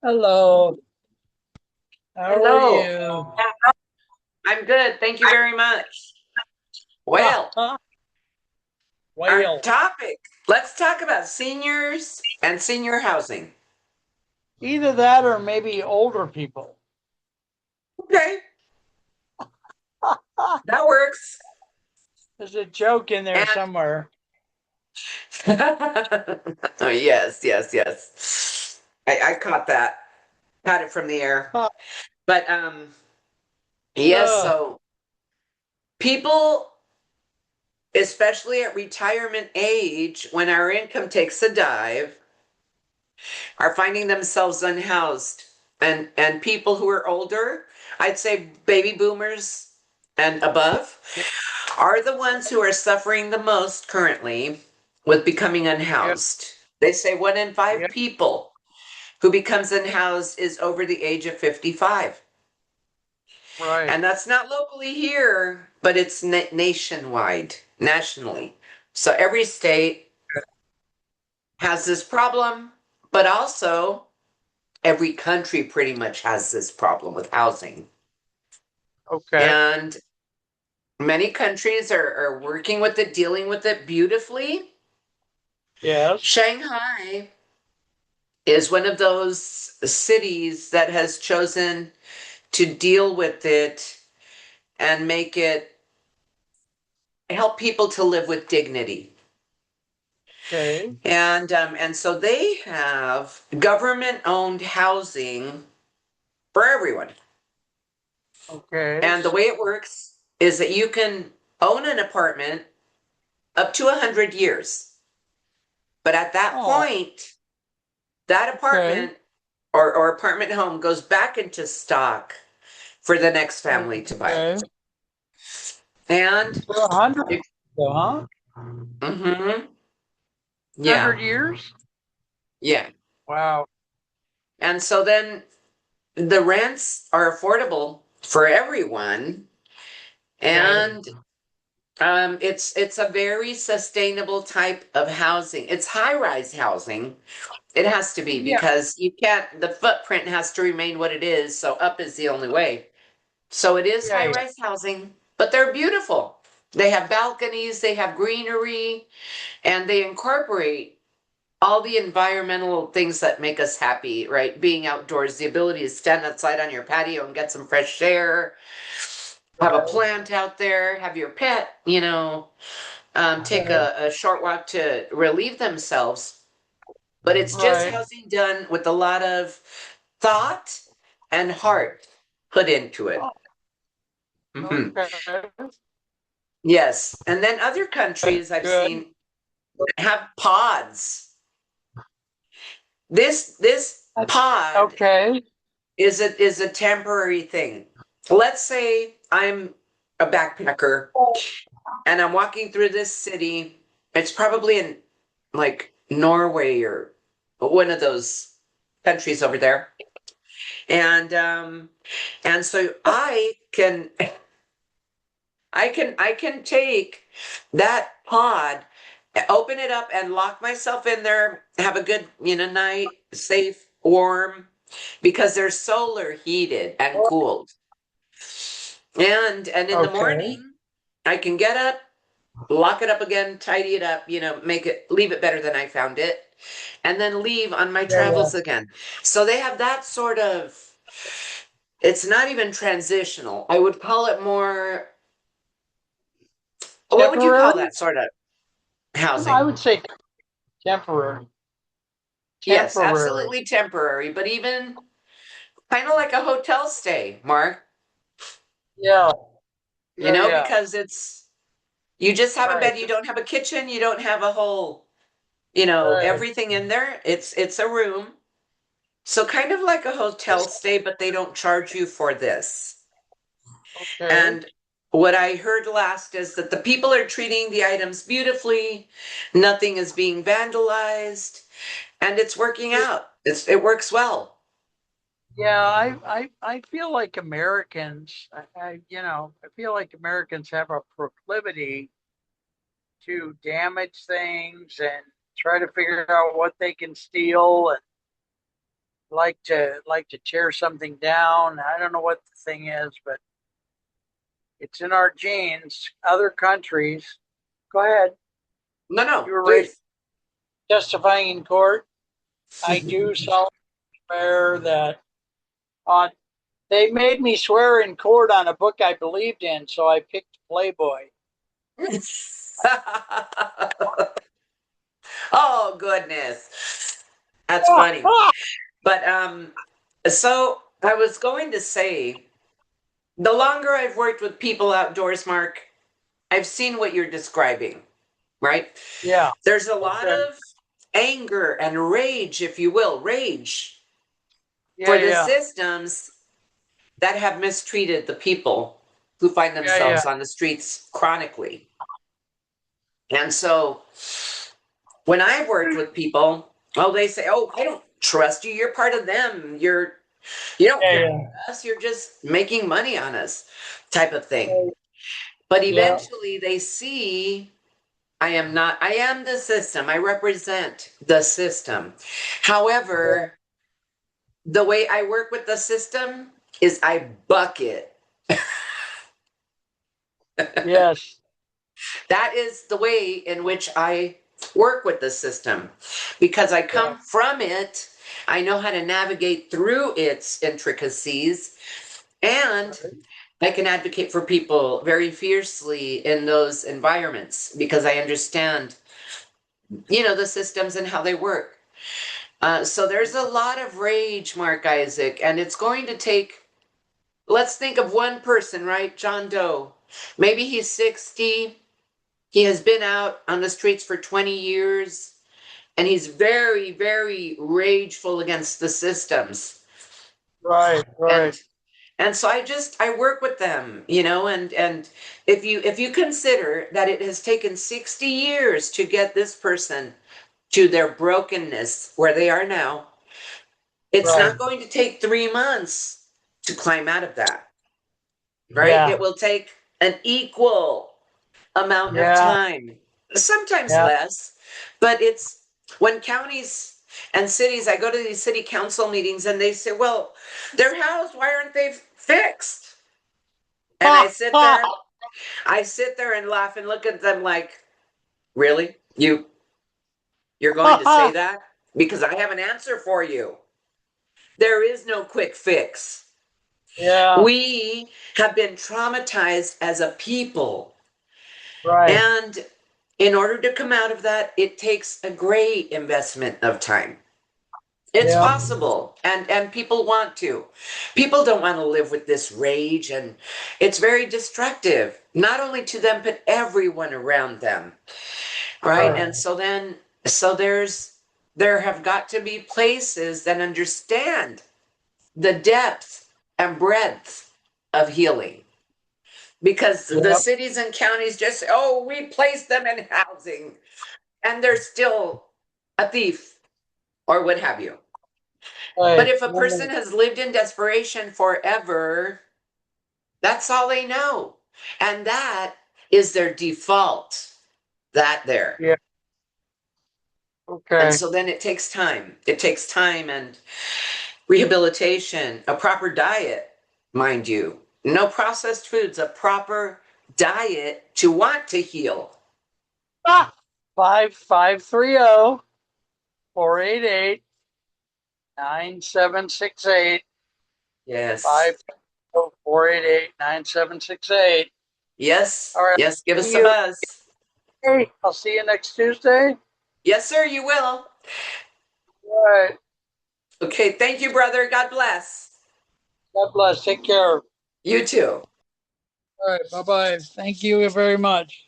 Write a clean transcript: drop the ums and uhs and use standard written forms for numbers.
Hello, how are Hello. you? I'm good. Thank you very much. Well, Whale. our topic, let's talk about seniors and senior housing. Either that or maybe older people. Okay, that works. There's a joke in there And somewhere. oh, yes. I caught that. Caught it from the air. Huh. But yes, Uh, so people, especially at retirement age, when our income takes a dive, are finding themselves unhoused. And people who are older, I'd say baby boomers and above, yeah, are the ones who are suffering the most currently with becoming yeah, unhoused. They say one in yeah, five people who becomes unhoused is over the age of 55. right. And that's not locally here, but it's nationwide, nationally. So every state has this problem, but also every country pretty much has this problem with housing. Okay. And many countries are working with it, dealing with it beautifully. Yes. Shanghai is one of those cities that has chosen to deal with it and make it help people to live with dignity. Okay. And so they have government owned housing for everyone. Okay. And the way it works is that you can own an apartment up to 100 years. But at that Oh, point, that okay. apartment or apartment home goes back into stock for the next family to buy. Okay. And For 100, if, huh? mhm, yeah, 100 years? yeah. Wow. And so then the rents are affordable for everyone. Okay. And it's a very sustainable type of housing. It's high-rise housing. It has to be Yeah. because you can't, the footprint has to remain what it is. So up is the only way. So it is Yeah. high Yeah. rise housing, but they're beautiful. They have balconies, they have greenery, and they incorporate all the environmental things that make us happy, right? Being outdoors, the ability to stand outside on your patio and get some fresh air, have a Yeah. plant out there, have your pet, take Okay. a short walk to relieve themselves. But it's just Right. housing done with a lot of thought and heart put into Oh, it. Mhm. okay. Yes. And then other countries I've Good. seen have pods. This pod Okay. is a temporary thing. Let's say I'm a backpacker and I'm walking through this city. It's probably in like Norway or one of those countries over there. And so I can take that pod, open it up and lock myself in there, have a good, night, safe, warm, because they're solar heated and cooled. And in the Okay. morning, I can get up, lock it up again, tidy it up, leave it better than I found it, and then leave on my Yeah. Yeah. travels again. So they have that sort of, it's not even transitional. I would call it more, what would you call Temporary? that sort of I housing? would say temporary. Yes, Temporary. absolutely temporary, but even kind of like a hotel stay, Mark, Yeah. Yeah. Yeah. because you just have a Right. bed, you don't have a kitchen, you don't have a whole, Right. everything in there. It's a room. So kind of like a hotel stay, but they don't charge you for this. Okay. And what I heard last is that the people are treating the items beautifully, nothing is being vandalized, and it's working Yeah. out. It works well. Yeah. I feel like Americans. I feel like Americans have a proclivity to damage things and try to figure out what they can steal. like to tear something down. I don't know what the thing is, but it's in our genes. Other countries. Go ahead. No, You no, were raised please. testifying in court. I do solemnly swear that on they made me swear in court on a book I believed in, so I picked Playboy. Oh, goodness. That's funny. But so I was going to say, the longer I've worked with people outdoors, Mark, I've seen what you're describing, right? Yeah. There's a lot Okay. of anger and rage, if you will, rage Yeah. for the Yeah. systems that have mistreated the people who find Yeah. Yeah. themselves on the streets chronically. And so when I've worked with people, oh, they say, "Oh, I don't trust you. You're part of them. You don't care Yeah. about us. You're just making money on us," type of thing. Yeah. But Yeah. eventually they see I am not, I am the system. I represent the system. However, the way I work with the system is I bucket. Yes. That is the way in which I work with the system because I Yeah. come from it. I know how to navigate through its intricacies, and Right. I can advocate for people very fiercely in those environments because I understand, the systems and how they work. So there's a lot of rage, Mark Isaac, and it's going to take, let's think of one person, right? John Doe. Maybe he's 60. He has been out on the streets for 20 years, and he's very, very rageful against the systems. Right. And Right. and so I work with them, and if you consider that it has taken 60 years to get this person to their brokenness where they are now, it's Right. not going to take 3 months to climb out of that, right? Yeah. It will take an equal amount of Yeah. time, sometimes Yeah. less, but it's when counties and cities, I go to these city council meetings and they say, well, they're housed, why aren't they fixed? And Ha ha I sit there and laugh and look at them like, really? You're going ha to say ha. that? Because I have an answer for you. There is no quick fix. Yeah. We have been traumatized as a people. Right. And in order to come out of that, it takes a great investment of time. It's Yeah. possible, and people want to. People don't want to live with this rage, and it's very destructive, not only to them but everyone around them, right? Right. And so there have got to be places that understand the depth and breadth of healing because the Yep. cities and counties just say, oh, we place them in housing and they're still a thief or what have you. But Right. if a person has lived in desperation forever, that's all they know. And that is their default, that there. Yeah. And Okay. so then it takes time. It takes time and rehabilitation, a proper diet, mind you. No processed foods, a proper diet to want to heal. Ah. 5530 488 9768. Yes. 50488 9768. Yes. All right. Yes. Give See us a you. buzz. Hey, I'll see you next Tuesday. Yes, sir, you will. All right. Okay. Thank you, brother. God bless. God bless. Take care. You too. All right. Bye bye. Thank you very much.